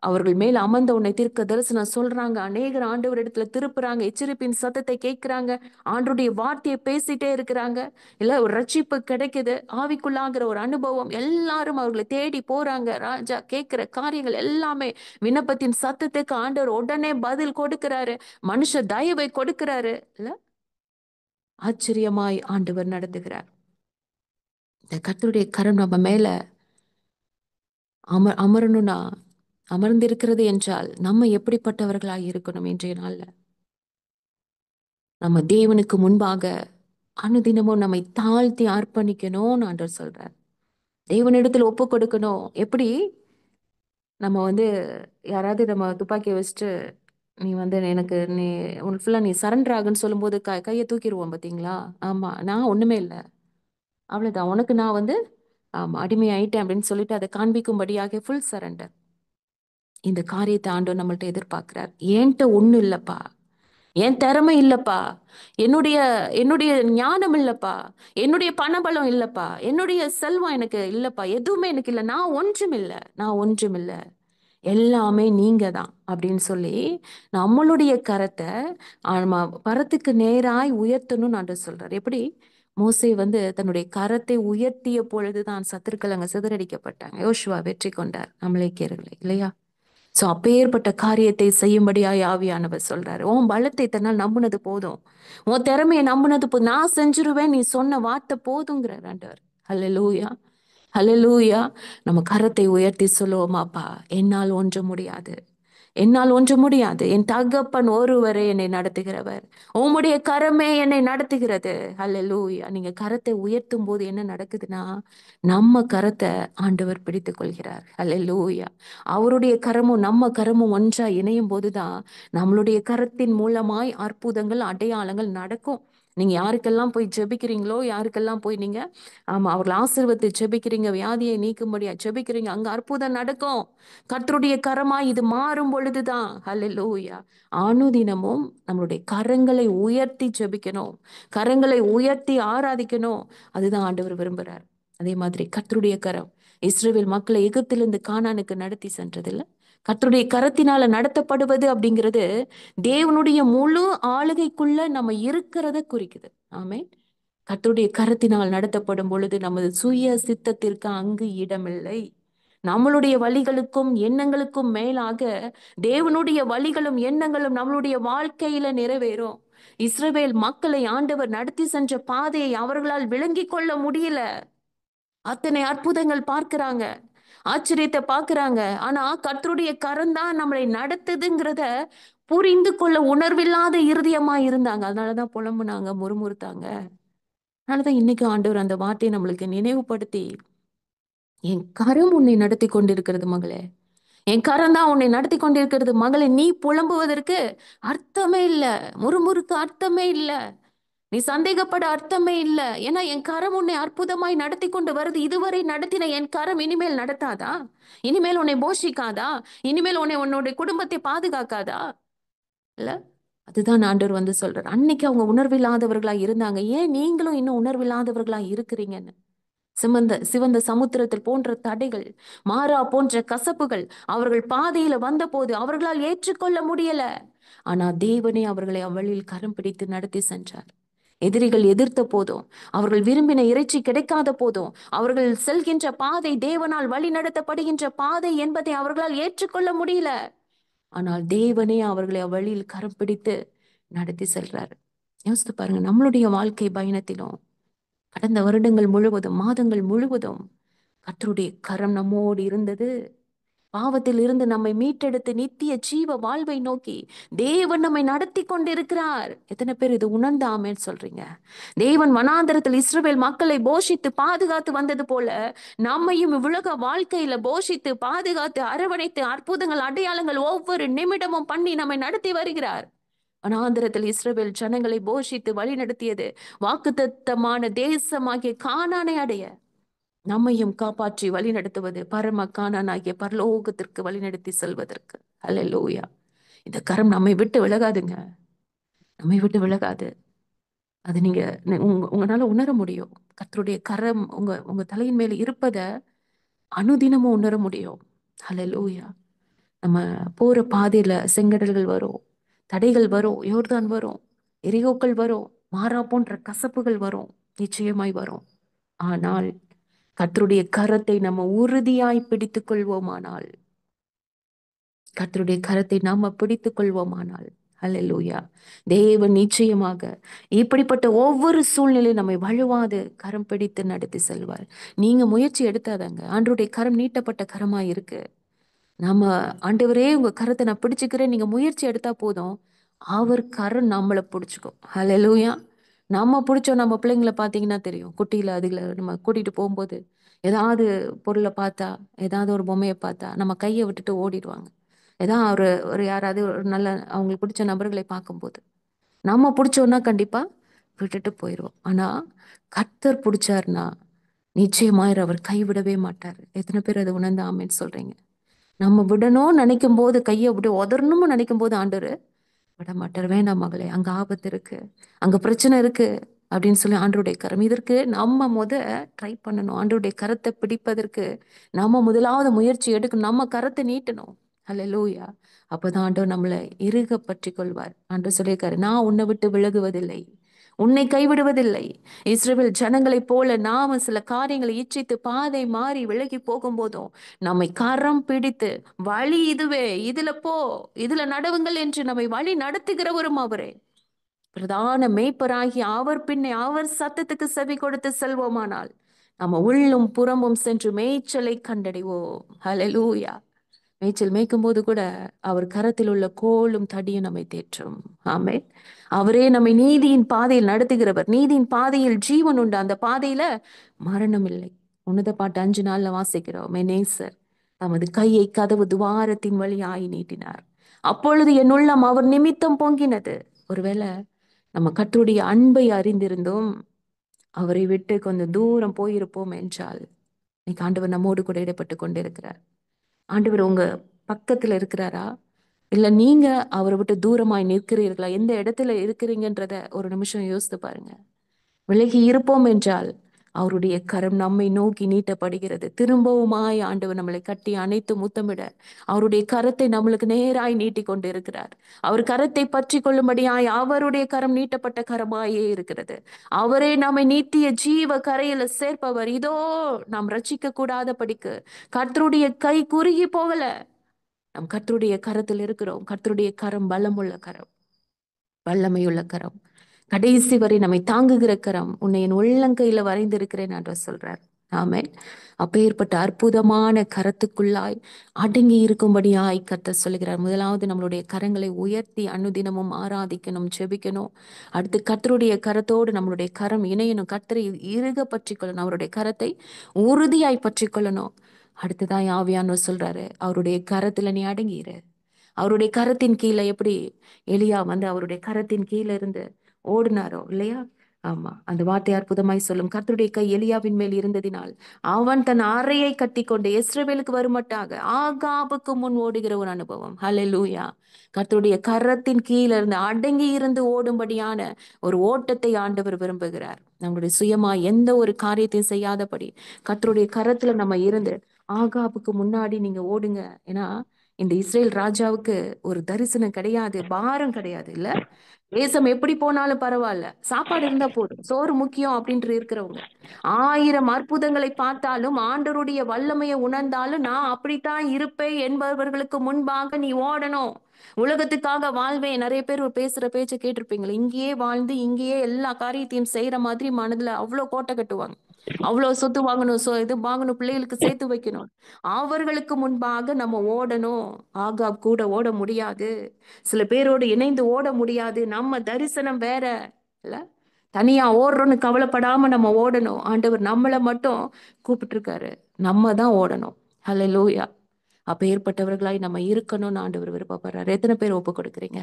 அவர்கள் மேல் அமர்ந்த உன்னை தீர்க்க தரிசனம் சொல்றாங்க. அநேகர் ஆண்டவர் இடத்துல திருப்புறாங்க, எச்சரிப்பின் சத்தத்தை கேட்கிறாங்க, ஆண்டருடைய வார்த்தையை பேசிட்டே இருக்கிறாங்க. இல்ல ஒரு ரட்சிப்பு கிடைக்குது, ஆவிக்குள்ளாகிற ஒரு அனுபவம். எல்லாரும் அவர்களை தேடி போறாங்க. ராஜா கேட்கிற காரியங்கள் எல்லாமே, விண்ணப்பத்தின் சத்தத்துக்கு ஆண்டவர் உடனே பதில் கொடுக்கிறாரு, மனுஷ தயவை கொடுக்கிறாரு. இல்ல ஆச்சரியமாய் ஆண்டவர் நடந்துகிறார். இந்த கர்த்தருடைய கரம் நம்ம மேல அமரணும்னா, அமர்ந்திருக்கிறது என்றால் நம்ம எப்படிப்பட்டவர்களாய் இருக்கணும்? இன்றைய நாள்ல நம்ம தேவனுக்கு முன்பாக அனுதினமும் நம்மை தாழ்த்தி அர்ப்பணிக்கணும்னு ஆண்டவர் சொல்றார். தேவனிடத்தில் ஒப்பு கொடுக்கணும். எப்படி? நம்ம யாராவது நம்ம துப்பாக்கியை வச்சுட்டு, நீ எனக்கு நீ உனக்கு ஃபுல்லா நீ சரண்டர் ஆகுன்னு சொல்லும்போது கையை தூக்கிடுவோம் பார்த்தீங்களா? ஆமா, நான் ஒண்ணுமே இல்லை, அவ்வளவுதான், உனக்கு நான் ஆமா அடிமை ஆயிட்டேன் அப்படின்னு சொல்லிட்டு அதை காண்பிக்கும்படியாக ஃபுல் சரண்டர். இந்த காரியத்தை ஆண்டவர் நம்மள்ட்ட எதிர்பார்க்கிறார். என்கிட்ட ஒண்ணும் இல்லப்பா, என் திறமை இல்லப்பா, என்னுடைய என்னுடைய ஞானம் இல்லப்பா, என்னுடைய பணபலம் இல்லப்பா, என்னுடைய செல்வம் எனக்கு இல்லப்பா, எதுவுமே எனக்கு இல்லை, நான் ஒன்றும் இல்லை, எல்லாமே நீங்க தான் அப்படின்னு சொல்லி நம்மளுடைய கரத்தை பரத்துக்கு நேராய் உயர்த்தணும்னு ஆண்டவர் சொல்றார். எப்படி? மோசே தன்னுடைய கரத்தை உயர்த்திய பொழுதுதான் சத்துருக்கள் அங்க சிதறடிக்கப்பட்டாங்க. யோசுவா வெற்றி கொண்டார் அமலேக்கியர்களை, இல்லையா? சோ அப்பேற்பட்ட காரியத்தை செய்யும்படியாய் ஆவியானவர் சொல்றாரு. உன் பலத்தை தன்னால் நம்புனது போதும், உன் திறமையை நம்புனது போதும், நான் செஞ்சிருவேன், நீ சொன்ன வார்த்தை போதுங்கிறார் ஆண்டவர். ஹல்லேலூயா, ஹல்லேலூயா. நம்ம கரத்தை உயர்த்தி சொல்லுவோமாப்பா, என்னால் ஒன்று முடியாது, என் தகப்பன் ஒருவரே என்னை நடத்துகிறவர், உம்முடைய கரமே என்னை நடத்துகிறது. ஹல்லேலூயா. நீங்க கரத்தை உயர்த்தும் போது என்ன நடக்குதுன்னா, நம்ம கரத்தை ஆண்டவர் பிடித்துக் கொள்கிறார். ஹல்லேலூயா. அவருடைய கரமும் நம்ம கரமும் ஒன்றா இணையும் போதுதான் நம்மளுடைய கரத்தின் மூலமாய் அற்புதங்கள் அடையாளங்கள் நடக்கும். நீங்க யாருக்கெல்லாம் போய் ஜெபிக்கிறீங்களோ, யாருக்கெல்லாம் போய் நீங்க அவர்கள் ஆசீர்வதித்து ஜெபிக்கிறீங்க, வியாதியை நீக்கும்படியா ஜெபிக்கிறீங்க, அங்க அற்புதம் நடக்கும். கர்த்தருடைய கரமாய் இது மாறும் பொழுதுதான். ஹல்லேலூயா. அனுதினமும் நம்மளுடைய கரங்களை உயர்த்தி ஜெபிக்கணும், கரங்களை உயர்த்தி ஆராதிக்கணும். அதுதான் ஆண்டவர் விரும்புறார். அதே மாதிரி கர்த்தருடைய கரம் இஸ்ரவேல் மக்களை எகிப்திலிருந்து கானானுக்கு நடத்தி சென்றதில்ல. கர்த்தருடைய கரத்தினால நடத்தப்படுவது அப்படிங்கிறது தேவனுடைய முழு ஆளுகைக்குள்ள நம்ம இருக்கிறத குறிக்குது. ஆமென். கர்த்தருடைய கரத்தினால் நடத்தப்படும் பொழுது நமது சுய சித்தத்திற்கு அங்கு இடமில்லை. நம்மளுடைய வழிகளுக்கும் எண்ணங்களுக்கும் மேலாக தேவனுடைய வழிகளும் எண்ணங்களும் நம்மளுடைய வாழ்க்கையில நிறைவேறும். இஸ்ரவேல் மக்களை ஆண்டவர் நடத்தி சென்ற பாதையை அவர்களால் விளங்கி கொள்ள முடியல. அத்தனை அற்புதங்கள் பார்க்கிறாங்க, ஆச்சரியத்தை பார்க்கிறாங்க. ஆனா கர்த்தருடைய கரம்தான் நம்மளை நடத்துதுங்கிறத புரிந்து கொள்ள உணர்வில்லாத இருதயமா இருந்தாங்க. அதனாலதான் புலம்புனாங்க, முறுமுறுத்தாங்க. அதனாலதான் இன்னைக்கு ஆண்டவர் அந்த வார்த்தையை நம்மளுக்கு நினைவுபடுத்தி, என் கரம் உன்னை நடத்தி கொண்டிருக்கிறது மகளே, என் கரம் தான் உன்னை நடத்தி கொண்டிருக்கிறது மகளே, நீ புலம்புவதற்கு அர்த்தமே இல்ல, முறுமுறுக்கு அர்த்தமே இல்ல, நீ சந்தேகப்பட அர்த்தமே இல்ல. ஏன்னா என் கரம் உன்னை அற்புதமாய் நடத்தி கொண்டு வருது. இதுவரை நடத்தின என் கரம் இனிமேல் நடத்தாதா? இனிமேல் உன்னை போஷிக்காதா? இனிமேல் உன்னுடைய குடும்பத்தை பாதுகாக்காதா? இல்ல, அதுதான் ஆண்டவர் சொல்றார். அன்னைக்கு அவங்க உணர்வில்லாதவர்களா இருந்தாங்க, ஏன் நீங்களும் இன்னும் உணர்வில்லாதவர்களா இருக்கிறீங்கன்னு. சிவந்த சமுத்திரத்தில் போன்ற தடைகள், மாறா போன்ற கசப்புகள் அவர்கள் பாதையில வந்தபோது அவர்களால் ஏற்றுக்கொள்ள முடியல. ஆனா தேவனே அவர்களை அவ்வழியில் கரம் பிடித்து நடத்தி சென்றார். எதிரிகள் எதிர்த்த போதும், அவர்கள் விரும்பின இறைச்சி கிடைக்காத போதும், அவர்கள் செல்கின்ற பாதை தேவனால் வழி நடத்தப்படுகின்ற பாதை என்பதை அவர்களால் ஏற்றுக்கொள்ள முடியல. ஆனால் தேவனே அவர்களை அவ்வழியில் கரம் பிடித்து நடத்தி செல்றாரு. யோசித்து பாருங்க, நம்மளுடைய வாழ்க்கை பயணத்திலும் கடந்த வருடங்கள் முழுவதும், மாதங்கள் முழுவதும் கர்த்தருடைய கரம் நம்மோடு இருந்தது. பாவத்தில் இருந்து நம்மை மீட்டெடுத்து நித்திய ஜீவ வாழ்வை நோக்கி தேவன் நம்மை நடத்தி கொண்டிருக்கிறார். எத்தனை பேர் இது உணர்ந்து ஆமென் சொல்றீங்க? தேவன் வனாந்தரத்தில் இஸ்ரவேல் மக்களை போஷித்து பாதுகாத்து வந்தது போல நம்மையும் இவ்வுலக வாழ்க்கையில போஷித்து பாதுகாத்து அரவணைத்து அற்புதங்கள் அடையாளங்கள் ஒவ்வொரு நிமிடமும் பண்ணி நம்மை நடத்தி வருகிறார். வனாந்தரத்தில் இஸ்ரவேல் ஜனங்களை போஷித்து வழி நடத்தியது வாக்குத்தத்தமான தேசமாகிய கானானை அடைய. நம்மையும் காப்பாற்றி வழி நடத்துவது பரம கானானாகிய பரலோகத்திற்கு வழி நடத்தி செல்வதற்கு. அல்லேலூயா. இந்த கரம் நம்மை விட்டு விலகாதுங்க, நம்மை விட்டு விலகாது. அது நீங்க உங்களால உணர முடியும். கர்த்தருடைய கரம் உங்க உங்க தலையின் மேல இருப்பத அனுதினமும் உணர முடியும். அல்லேலூயா. நம்ம போற பாதையில செங்கடல்கள் வரும், தடைகள் வரும், யோர்தான் வரும், எரிகோக்கள் வரும், மாறா போன்ற கசப்புகள் வரும், நிச்சயமாய் வரும். ஆனால் கர்த்தருடைய கரத்தை நம்ம உறுதியாய் பிடித்துக் கொள்வோமானால், கர்த்தருடைய கரத்தை நாம பிடித்துக் கொள்வோமானால், அல்லேலூயா, தேவன் நிச்சயமாக இப்படிப்பட்ட ஒவ்வொரு சூழ்நிலையும் நம்மை வழுவாது கரம் பிடித்து நடத்தி செல்வார். நீங்க முயற்சி எடுத்தாதாங்க. ஆண்டவருடைய கரம் நீட்டப்பட்ட கரமாய் இருக்கு. நம்ம ஆண்டவரே உங்க கரத்தை நான் பிடிச்சுக்கிறேன் நீங்க முயற்சி எடுத்தா போதும், அவர் கரம் நம்மளை பிடிச்சுக்கும். ஹல்லேலூயா. நம்ம பிடிச்சோம். நம்ம பிள்ளைங்களை பார்த்தீங்கன்னா தெரியும், குட்டியில அதுல நம்ம கூட்டிட்டு போகும்போது ஏதாவது பொருளை பார்த்தா, ஏதாவது ஒரு பொம்மையை பார்த்தா நம்ம கையை விட்டுட்டு ஓடிடுவாங்க. ஏதாவது ஒரு ஒரு யாராவது ஒரு நல்ல அவங்களுக்கு பிடிச்ச நபர்களை பார்க்கும்போது நம்ம பிடிச்சோன்னா கண்டிப்பா விட்டுட்டு போயிடுவோம். ஆனா கர்த்தர் பிடிச்சாருன்னா நிச்சயமாய் அவர் கைவிடவே மாட்டார். எத்தனை பேர் அதை உணர்ந்து ஆமென் சொல்றீங்க? நம்ம விடணும்னு நினைக்கும் போது, கையை விட்டு உதறணும்னு நினைக்கும் போது ஆண்டவர் விட மாட்டார். வேண்டாம் மகளே, அங்க ஆபத்து இருக்கு, அங்க பிரச்சனை இருக்கு அப்படின்னு சொல்லி ஆண்டவருடைய கரம். இதற்கு நம்ம ட்ரை பண்ணணும். ஆண்டவருடைய கரத்தை பிடிப்பதற்கு நம்ம முதலாவது முயற்சி எடுக்கணும். நம்ம கரத்தை நீட்டணும். அல்லேலூயா. அப்பதான் ஆண்டவர் நம்மளை இறுக பற்றி கொள்வார். ஆண்டவர் சொல்லியிருக்காரு, நான் உன்னை விட்டு விலகுவதில்லை, உன்னை கைவிடுவதில்லை. இஸ்ரவேல் ஜனங்களைப் போல நாம சில காரியங்களை இச்சித்து பாதை மாறி விலகி போகும்போதும் நம்மை கரம் பிடித்து வழி இதுவே, இதுல போ, இதுல நடவுங்கள் என்று நம்மை வழி நடத்துகிறவரும் அவரே. பிரதான மேய்ப்பராகி அவர் பின்னே அவர் சத்தத்துக்கு செவி கொடுத்து செல்வோமானால் நம்ம உள்ளும் புறமும் சென்று மேய்ச்சலை கண்டடைவோம். ஹல்லேலூயா. மேய்ச்சல் மேய்க்கும் போது கூட அவர் கரத்தில் உள்ள கோலும் தடியும் நம்மை தேற்றும். ஆமென். அவரே நம்மை நீதியின் பாதையில் நடத்துகிறவர். நீதியின் பாதையில் ஜீவன் உண்டு, அந்த பாதையில மரணம் இல்லை. உன்னத பாட்டு 5:4 வாசிக்கிறோம். என் நேசர் தமது கையை கதவு துவாரத்தின் வழியாய் நீட்டினார், அப்பொழுது என் உள்ளம் அவர் நிமித்தம் பொங்கினது. ஒருவேளை நம்ம கர்த்தருடைய அன்பை அறிந்திருந்தோம் அவரை விட்டு கொஞ்சம் தூரம் போயிருப்போம் என்றால், இன்னைக்கு ஆண்டவர் நம்மோடு கூட இடைப்பட்டு கொண்டிருக்கிறார். ஆண்டவர் உங்க பக்கத்துல இருக்கிறாரா, இல்ல நீங்க அவரை விட்டு தூரமாய் நிற்கிறீர்களா? எந்த இடத்துல இருக்கிறீங்கன்றத ஒரு நிமிஷம் யோசித்து பாருங்க. விலகி இருப்போம் என்றால் அவருடைய கரம் நம்மை நோக்கி நீட்டப்படுகிறது. திரும்பவுமாய் ஆண்டவர் நம்மளை கட்டி அணைத்து முத்தமிட அவருடைய கரத்தை நம்மளுக்கு நேராய் நீட்டி கொண்டு இருக்கிறார். அவர் கரத்தை பற்றி கொள்ளும்படியாய் அவருடைய கரம் நீட்டப்பட்ட கரமாயே இருக்கிறது. அவரே நம்மை நீட்டிய ஜீவ கரையில சேர்ப்பவர். இதோ நாம் ரட்சிக்க கூடாத படிக்கு கர்த்தருடைய கை குறுகி போகல. நம் கர்த்தருடைய கரத்தில் இருக்கிறோம். கர்த்தருடைய கரம் பலமுள்ள கரம், வல்லமையுள்ள கரம், கடைசி வரை நம்மை தாங்குகிற கரம். உன்னை என் உள்ளங்கையில வரைந்திருக்கிறேன் என்று சொல்றார். ஆமென். அப்பேற்பட்ட அற்புதமான கரத்துக்குள்ளாய் அடங்கி இருக்கும்படியாய் கர்த்தர் சொல்லுகிறார். முதலாவது நம்மளுடைய கரங்களை உயர்த்தி அனுதினமும் ஆராதிக்கணும், ஜெபிக்கணும். அடுத்து கர்த்தருடைய கரத்தோடு நம்மளுடைய கரம் இணையணும். கர்த்தரை இறுக பற்றி கொள்ளணும், அவருடைய கரத்தை உறுதியாய் பற்றி கொள்ளணும். அடுத்ததான் ஆவியானவர் சொல்றாரு, அவருடைய கரத்துல நீ அடங்கிரு. அவருடைய கரத்தின் கீழே எப்படி எலியா அவருடைய கரத்தின் கீழே இருந்து ஓடினாரோ இல்லையா, ஆமா, அந்த வார்த்தை அற்புதமாய் சொல்லும். கர்த்தருடைய கை எலியாவின் மேல் இருந்ததினால் அவன் தன் அறையை கட்டிக்கொண்டு இஸ்ரவேலுக்கு வருமட்டாக ஆகாபுக்கு முன் ஓடுகிற ஒரு அனுபவம். ஹalleluya. கர்த்தருடைய கரத்தின் கீழே இருந்து அடங்கி இருந்து ஓடும்படியான ஒரு ஓட்டத்தை ஆண்டவர் விரும்புகிறார். நம்முடைய சுயமா எந்த ஒரு காரியத்தையும் செய்யாதபடி கர்த்தருடைய கரத்துல நம்ம இருந்து ஆகாபுக்கு முன்னாடி நீங்க ஓடுங்க. ஏன்னா இந்த இஸ்ரேல் ராஜாவுக்கு ஒரு தரிசனம் கிடையாது, பாரம் கிடையாது இல்ல. தேசம் எப்படி போனாலும் பரவாயில்ல, சாப்பாடு இருந்தா போதும், சோறு முக்கியம் அப்படின்ட்டு இருக்கிறவங்க. 1000 அற்புதங்களை பார்த்தாலும் ஆண்டவருடைய வல்லமையை உணர்ந்தாலும் நான் அப்படித்தான் இருப்பேன் என்பவர்களுக்கு முன்பாக நீ ஓடணும். உலகத்துக்காக வாழ்வேன். நிறைய பேர் பேசுற பேச்சை கேட்டிருப்பீங்களா? இங்கேயே வாழ்ந்து இங்கேயே எல்லா காரியத்தையும் செய்யற மாதிரி மனதுல அவ்வளவு கோட்டை கட்டுவாங்க. அவ்வளவு சொத்து வாங்கணும், இது வாங்கணும், பிள்ளைகளுக்கு சேர்த்து வைக்கணும். அவர்களுக்கு முன்பாக நம்ம ஓடணும். ஆகாப் கூட ஓட முடியாது, சில பேரோடு இணைந்து ஓட முடியாது. நம்ம தரிசனம் வேற இல்ல. தனியா ஓடுறோன்னு கவலைப்படாம நம்ம ஓடணும். ஆண்டவர் நம்மளை மட்டும் கூப்பிட்டு இருக்காரு, நம்ம தான் ஓடணும். ஹல்லேலூயா. அப்ப ஏற்பட்டவர்களாய் நம்ம இருக்கணும்னு ஆண்டவர் விருப்பப்படுறாரு. எத்தனை பேர் ஒப்பு கொடுக்குறீங்க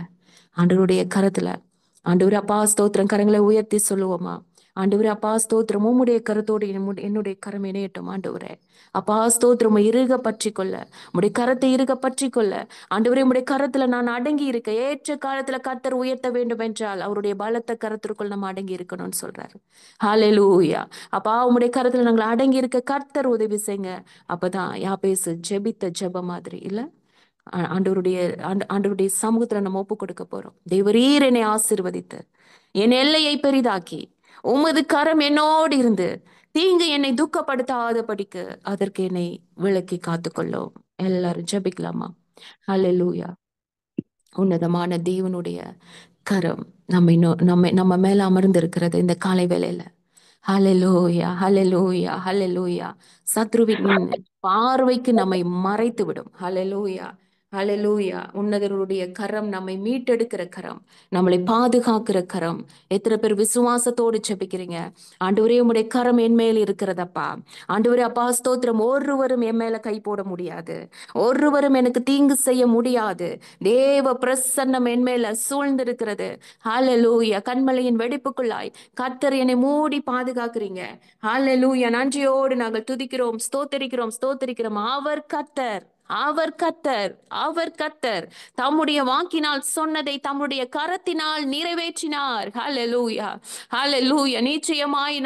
ஆண்டவருடைய கரத்துல? ஆண்டவர் அப்பா ஸ்தோத்திரம். கரங்களை உயர்த்தி சொல்லுவோமா? ஆண்டவரே அப்பா ஸ்தோத்திரம், உம்முடைய கரத்தோடு என்னுடைய கரம் இணையட்டும். ஆண்டவரே அப்பா ஸ்தோத்திரம், இறுக பற்றி கொள்ள, உடைய கரத்தை இறுக பற்றி கொள்ள. ஆண்டவரே உடைய கரத்துல நான் அடங்கி இருக்க, ஏற்ற காலத்துல கர்த்தர் உயர்த்த வேண்டும் என்றால் அவருடைய பலத்த கரத்திற்குள் நம்ம அடங்கி இருக்கணும்னு சொல்றாரு. ஹalleluya. அப்பா உம்முடைய கரத்துல நாங்கள் அடங்கி இருக்க கர்த்தர் உதவி செய்யுங்க. அப்பதான் யாபேசு ஜெபித்த ஜெபம் மாதிரி இல்ல, ஆண்டவருடைய ஆண்டவருடைய சமூகத்துல நம்ம ஒப்பு கொடுக்க போறோம். தேவரீர் என்னை ஆசீர்வதித்து என் எல்லையை பெரிதாக்கி உமது கரம் என்னோடு இருந்து தீங்கு என்னை துக்கப்படுத்தாதபடிக்கு அதற்கு என்னை விலக்கி காத்துக்கொள்ளும். எல்லாரும் ஜெபிக்கலாமா? ஹalleluya. உன்னதமான தேவனுடைய கரம் நம்ம மேல அமர்ந்து இருக்கிறது இந்த காலை வேளையில. ஹalleluya, ஹalleluya, ஹalleluya. சத்ருவின் பார்வைக்கு நம்மை மறைத்து விடும். ஹalleluya, ஹalleluya. உன்னதருடைய கரம் நம்மை மீட்டெடுக்கிற கரம், நம்மளை பாதுகாக்கிற கரம். எத்தனை பேர் விசுவாசத்தோடு ஜெபிக்கிறீங்க? ஆண்டவரே உம்முடைய கரம் என் மேல் இருக்கிறதப்பா. ஆண்டவரே அப்பா ஸ்தோத்திரம், ஒருவரும் என் மேல கை போட முடியாது, ஒருவரும் எனக்கு தீங்கு செய்ய முடியாது. தேவ பிரசன்னம் என் மேல சூழ்ந்திருக்கிறது. ஹalleluya. கண்மலையின் வெடிப்புக்குள்ளாய் கர்த்தர் என்னை மூடி பாதுகாக்கிறீங்க. ஹalleluya. நன்றியோடு நாங்கள் துதிக்கிறோம், ஸ்தோத்தரிக்கிறோம், ஸ்தோத்தரிக்கிறோம். அவர் கர்த்தர், அவர் கர்த்தர், அவர் கர்த்தர் தம்முடைய வாக்கினால் சொன்னதை தம்முடைய கரத்தினால் நிறைவேற்றினார். ஹalleluya, ஹalleluya. நிச்சயமாய்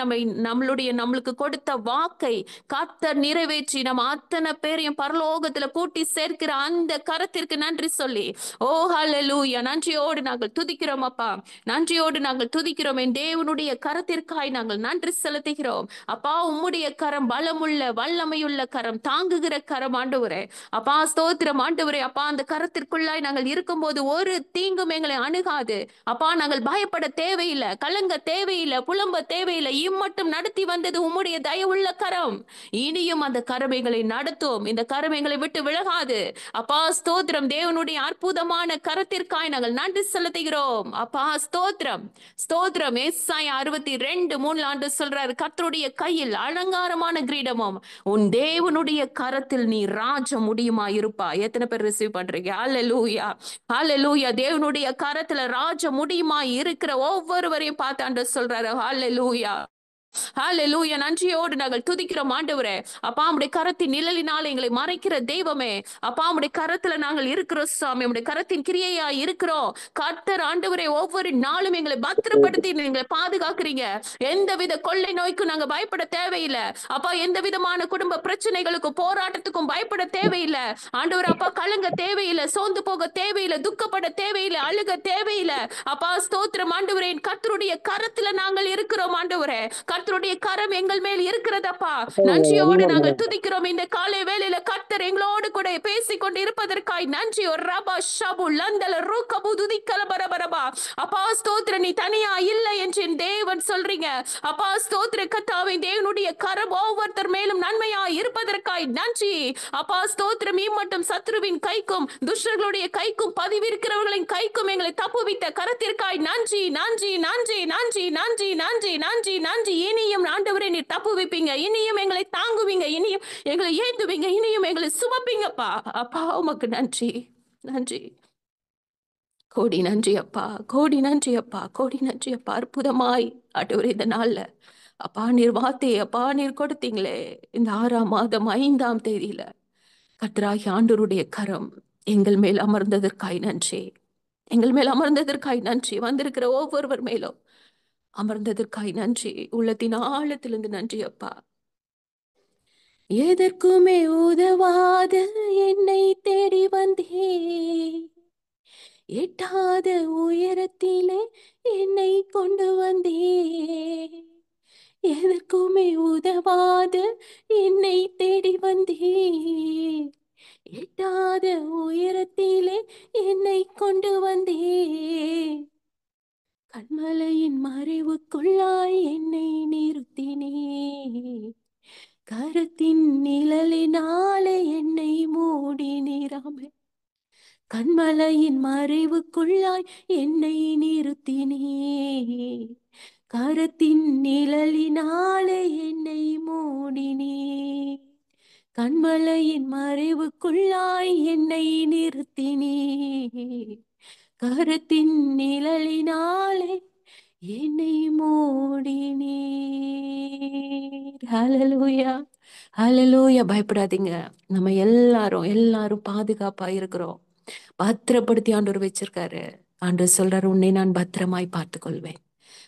நம்மளுக்கு கொடுத்த வாக்கை கர்த்தர் நிறைவேற்றி நம்ம அத்தனை பேரையும் பரலோகத்துல கூட்டி சேர்க்கிற அந்த கரத்திற்கு நன்றி சொல்லி, ஓ ஹalleluya, நன்றியோடு நாங்கள் துதிக்கிறோம் அப்பா. நன்றியோடு நாங்கள் துதிக்கிறோம். என் தேவனுடைய கரத்திற்காய் நாங்கள் நன்றி செலுத்துகிறோம் அப்பா. உம்முடைய கரம் பலமுள்ள வல்லமையுள்ள கரம், தாங்குகிற கரம் ஆண்டவரே. அப்பா ஸ்தோத்திரம் ஆண்டவரே. அப்பா அந்த கரத்திற்குள்ளாய் நாங்கள் இருக்கும்போது ஒரு தீங்கும் எங்களை அணுகாது அப்பா. நாங்கள் பயப்பட தேவையில்லை, கலங்க தேவையில்லை, புலம்ப தேவையில்லை. இம்மட்டும் நடத்தி வந்தது உம்முடைய தயவுள்ள கரம். இனியும் அந்த கரம் எங்களை நடத்தும். இந்த கரம் எங்களை விட்டு விலகாது அப்பா. ஸ்தோத்திரம். தேவனுடைய அற்புதமான கரத்திற்காய் நாங்கள் நன்றி செலுத்துகிறோம் அப்பா. ஸ்தோத்திரம், ஸ்தோத்திரம். ஏசாயா 62:3 சொல்றாரு, கர்த்தருடைய கையில் அலங்காரமான கிரீடமும் உன் தேவனுடைய கரத்தில் நீ ராஜ முடியுமா இருப்பா. எத்தனை பேர் ரிசீவ் பண்றீங்க? ஹalleluya, ஹalleluya. தேவனுடைய கரத்துல ராஜ முடியுமா இருக்கிற ஒவ்வொருவரையும் பார்த்து ஆண்டவர் சொல்றாரு ஹalleluya, ஹalleluya. நன்றியோடு நாங்கள் துதிக்கிறோம் ஆண்டவரே. அப்பா உம்முடைய கரத்தின் நிழலினால் எங்களை மறைக்கிற தெய்வமே. அப்பா உம்முடைய கரத்துல நாங்கள் இருக்கிறோம் சாமி. உம்முடைய கரத்தின் கிரியையா இருக்கிறோம் கர்த்தர் ஆண்டவரே. ஒவ்வொரு நாளும் எங்களை பத்திரப்படுத்தி எங்களை பாதுகாக்கிறீங்க. எந்தவித கொள்ளை நோய்க்கும் நாங்க பயப்பட தேவையில்லை அப்பா. எந்த விதமான குடும்ப பிரச்சனைகளுக்கும் போராட்டத்துக்கும் பயப்பட தேவையில்லை ஆண்டவர் அப்பா. கலங்க தேவையில்லை, சோர்ந்து போக தேவையில்லை, துக்கப்பட தேவையில்லை, அழுக தேவையில்லை அப்பா. ஸ்தோத்திரம் ஆண்டவரே. கர்த்தருடைய கரத்துல நாங்கள் இருக்கிறோம் ஆண்டவரே. கர்த்தருடைய கரம் எங்கள் மேல் இருக்கிறதப்பா. நன்றியோடு நாங்கள் துதிக்கிறோம். இந்த காலை வேளையில கர்த்தர் எங்களோடு கூட பேசிக் கொண்டு இருப்பதற்காய் நன்றி. ரபா ஷபு லந்தல ரூகபு துதிக்கல பரபரபா. அப்பா ஸ்தோத்திர, நீ தனியா இல்லை என்று என் தேவன் சொல்றீங்க அப்பா. ஸ்தோத்திர கர்த்தாவே, தேவனுடைய கரம் ஒவ்வொருத்தர் மேலும் நன்மையா இருப்பதற்காய் நன்றி அப்பா. ஸ்தோத்திரம். மட்டும் சத்ருவின் கைக்கும் துஷ்டர்களுடைய கைக்கும் பதிவிருக்கிறவர்களின் கைக்கும் எங்களை தப்புவித்த கரத்திற்காய் நன்றி, நன்றி, நன்றி, நன்றி, நன்றி, நன்றி, நன்றி, நன்றி. இனியும் ஆண்டவரே நீ தப்புவிப்பீங்க, இனியும் எங்களை தாங்குவீங்க, இனியும் எங்களை ஏந்துவீங்க, இனியும் எங்களை சுமப்பீங்கப்பா அப்பா. உமக்கு நன்றி, நன்றி. கோடி நன்றி அப்பா, கோடி நன்றி அப்பா, கோடி நன்றி அப்பா. அற்புதமாய் ஆண்டவரே இந்த நாள்ல அப்பா நீர் வார்த்தையை அப்பா நீர் கொடுத்தீங்களே, இந்த 6ஆம் மாதம் 5ஆம் தேதியில கர்த்தராகிய ஆண்டவருடைய கரம் எங்கள் மேல் அமர்ந்ததற்காய் நன்றி. எங்கள் மேல் அமர்ந்ததற்காய் நன்றி. வந்திருக்கிற ஒவ்வொருவர் மேலும் அமர்ந்ததற்காய் நன்றி. உள்ளத்தின் ஆழத்திலிருந்து நன்றி அப்பா. எதற்குமே உதவாத என்னை தேடி வந்தே, எட்டாத உயரத்திலே என்னை கொண்டு வந்தே. எதற்குமே உதவாத என்னை தேடி வந்தே, எட்டாத உயரத்திலே என்னை கொண்டு வந்தே. கண்மலையின் மறைவுக்குள்ளாய் என்னை நிறுத்தினே, கருத்தின் நிழலினாலே என்னை மூடினீராமே. கண்மலையின் மறைவுக்குள்ளாய் என்னை நிறுத்தினே, கரத்தின் நிழலினாலே என்னை மூடினே. கண்மலையின் மறைவுக்குள்ளாய் என்னை நிறுத்தினே, கரத்தின் நிழலினாலே என்னை மூடினீர். ஹல்லேலூயா, ஹல்லேலூயா. பயப்படாதீங்க. நம்ம எல்லாரும் எல்லாரும் பாதுகாப்பா இருக்கிறோம். பத்திரப்படுத்தி ஆண்டவர் வச்சிருக்காரு. ஆண்டவர் சொல்றாரு, உன்னை நான் பத்திரமாய் பார்த்துக் கொள்வேன்.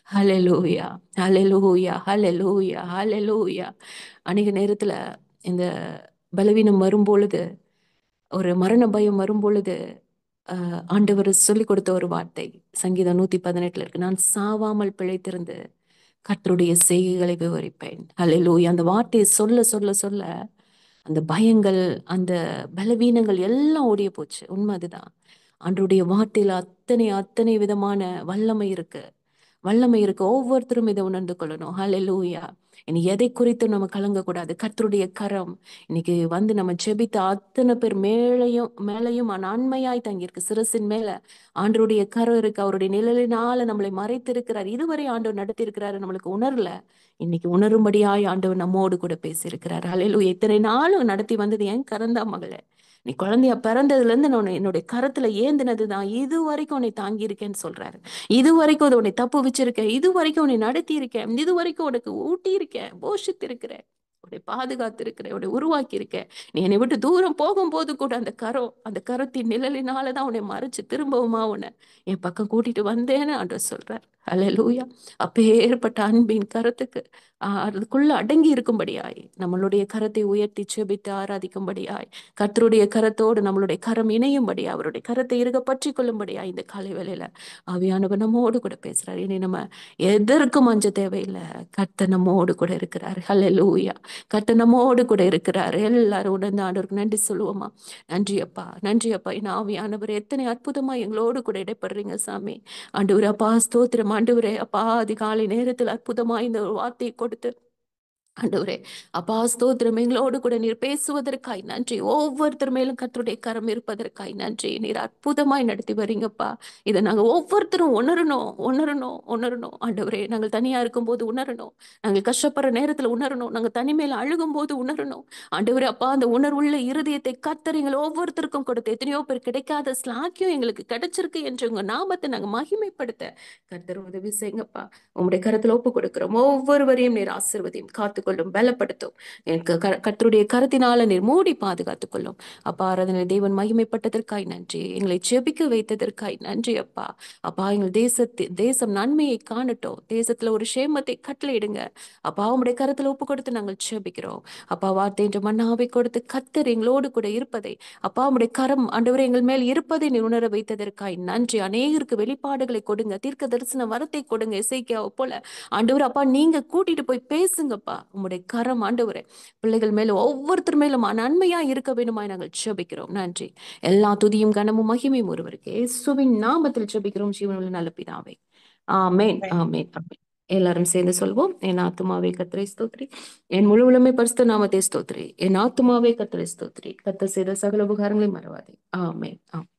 ஹல்லேலூயா, ஹல்லேலூயா, ஹல்லேலூயா, ஹல்லேலூயா. அநேக நேரத்துல இந்த பலவீனம் வரும் பொழுது, ஒரு மரண பயம் வரும் பொழுது, ஆண்டவர் சொல்லி கொடுத்த ஒரு வார்த்தை சங்கீதம் 118 இருக்கு. நான் சாவாமல் பிழைத்திருந்து கர்த்தருடைய செய்கைகளை விவரிப்பேன். ஹல்லேலூயா. அந்த வார்த்தையை சொல்ல சொல்ல சொல்ல அந்த பயங்கள், அந்த பலவீனங்கள் எல்லாம் ஓடிய போச்சு. உண்மை அதுதான். ஆண்டவருடைய வார்த்தையில அத்தனை அத்தனை விதமான வல்லமை இருக்கு, வல்லமை இருக்கு. ஒவ்வொருத்தரும் இதை உணர்ந்து கொள்ளணும். ஹல்லேலூயா. இனி எதை குறித்தும் நம்ம கலங்கக்கூடாது. கர்த்தருடைய கரம் இன்னைக்கு வந்து நம்ம ஜெபித்த அத்தனை பேர் மேலையும் நன்மையாய் தங்கியிருக்கு. சிரசின் மேல ஆண்டவருடைய கரம் இருக்கு. அவருடைய நிழலினால நம்மளை மறைத்திருக்கிறார். இதுவரை ஆண்டவர் நடத்தி இருக்கிறாரு, நம்மளுக்கு உணரல. இன்னைக்கு உணரும்படியாய் ஆண்டவர் நம்மோடு கூட பேசியிருக்கிறார். ஹல்லேலூயா. இத்தனை நாளும் நடத்தி வந்தது என் கரந்தா மகளே. நீ குழந்தையா பிறந்ததுல இருந்து நான் என்னுடைய கரத்துல ஏந்தினதுதான் இது வரைக்கும் உன்னை தாங்கி இருக்கேன்னு சொல்றாரு. இது வரைக்கும் உன்னை தப்பு வச்சிருக்கேன், இது வரைக்கும் உன்னை நடத்தி இருக்கேன், இது வரைக்கும் உனக்கு ஊட்டி இருக்கேன், போஷித்து இருக்கிறேன், உன்னை பாதுகாத்து இருக்கிறேன், உன்னை உருவாக்கி இருக்கேன். நீ என்னை விட்டு தூரம் போகும்போது கூட அந்த கரத்தின் நிழலினாலதான் உன்னை மறைச்சு திரும்பவுமா உன்னை என் பக்கம் கூட்டிட்டு வந்தேன்னு ஆண்டவர் சொல்றார். ஹல்லேலூயா. அப்பேற்பட்ட அன்பின் கரத்துக்கு அதுக்குள்ள அடங்கி இருக்கும்படியாய் நம்மளுடைய கரத்தை உயர்த்தி செபித்து ஆராதிக்கும்படியாய், கர்த்தருடைய கரத்தோடு நம்மளுடைய கரம் இணையும்படியா, அவருடைய கரத்தை இருக பற்றி கொள்ளும்படியா இந்த காலை வேளையில ஆவியானவர் நம்மோடு கூட பேசுறாரு. இனி நம்ம எதற்கும் அஞ்ச தேவையில்லை. கர்த்தர் நம்மோடு கூட இருக்கிறார். ஹல்லேலூயா. கர்த்தர் நம்மோடு கூட இருக்கிறார். எல்லாரும் உணர்ந்து ஆண்டவருக்கு நன்றி சொல்லுவோமா? நன்றி அப்பா, நன்றி அப்பா. என் ஆவியானவர் எத்தனை அற்புதமா எங்களோடு கூட இடைப்படுறீங்க சாமி. ஆண்டவரே அப்பா ஸ்தோத்திரம். ஆண்டவரே அப்பா அதிகாலை நேரத்தில் அற்புதமா இந்த ஒரு வார்த்தையை கொடுத்து ஆண்டவரே அப்பா ஸ்தோத்திரம், எங்களோடு கூட நீர் பேசுவதற்காய் நன்றி. ஒவ்வொருத்தர் மேலும் கர்த்தருடைய கரம் இருப்பதற்காய் நன்றி. நீர் அற்புதமாய் நடத்தி வரீங்கப்பா. இதை நாங்க ஒவ்வொருத்தரும் உணரணும், உணரணும், உணரணும். ஆண்டவரே நாங்கள் தனியா இருக்கும்போது உணரணும், நாங்கள் கஷ்டப்படுற நேரத்துல உணரணும், நாங்கள் தனிமையில அழுகும் போது உணரணும். ஆண்டவரே அப்பா அந்த உணர்வுள்ள இருதயத்தை கர்த்தர் எங்கள் ஒவ்வொருத்தருக்கும் கொடுத்து, எத்தனையோ பேர் கிடைக்காத ஸ்லாக்கியம் எங்களுக்கு கிடைச்சிருக்கு என்று உங்க நாமத்தை நாங்க மகிமைப்படுத்த கர்த்தர் உதவி செய்யுங்கப்பா. உங்களுடைய கரத்துல ஒப்பு கொடுக்கிறோம். ஒவ்வொருவரையும் நீர் ஆசீர்வதியும், காத்துக்கொள்ளும், பலப்படுத்தும். எனக்கு கர்த்தருடைய கரத்தினால நீர் மூடி பாதுகாத்துக் கொள்ளும். அப்பா ஆராதனை தேவன் மகிமைப்பட்டதற்காய் நன்றி. எங்களை ஜெபிக்க வைத்ததற்காய் நன்றி அப்பா. அப்பா எங்கள் தேசம் நன்மையை காணட்டும். தேசத்துல ஒரு சேமத்தை கட்டளையிடுங்க அப்பா. உங்களுடைய கரத்துல ஒப்பு கொடுத்து நாங்கள் ஜெபிக்கிறோம் அப்பா. வார்த்தை என்று மன்னாவை கொடுத்து கர்த்தர் எங்களோடு கூட இருப்பதை அப்பா, உங்களுடைய கரம் ஆண்டவரே எங்கள் மேல் இருப்பதை நீர் உணர வைத்ததற்காய் நன்றி. அநேகருக்கு வெளிப்பாடுகளை கொடுங்க, தீர்க்க தரிசன வரத்தை கொடுங்க. எசேக்கியாவை போல ஆண்டவர் அப்பா நீங்க கூட்டிட்டு போய் பேசுங்கப்பா. உங்களுடைய கரம் ஆண்டவரே பிள்ளைகள் மேல ஒவ்வொருத்தர் மேலும் நன்மையா இருக்க வேண்டுமாய் நாங்கள் ஜெபிக்கிறோம். நன்றி. எல்லா துதியும் கனமும் மகிமையும் ஒருவருக்கு இயேசுவின் நாமத்தில் ஜெபிக்கிறோம் ஜீவனுள்ள நல்ல பிதாவே. ஆமென், ஆமென், ஆமென். எல்லாரும் சேர்ந்து சொல்வோம். என் ஆத்துமாவே கர்த்தரை ஸ்தோத்திரி, என் முழு உலகமே பரிசுத்த நாமத்தை ஸ்தோத்திரி, என் ஆத்துமாவே கர்த்தரை ஸ்தோத்திரி, கர்த்தர் செய்த சகல உபகாரங்களையும் மறவாதே. ஆமென், ஆமென்.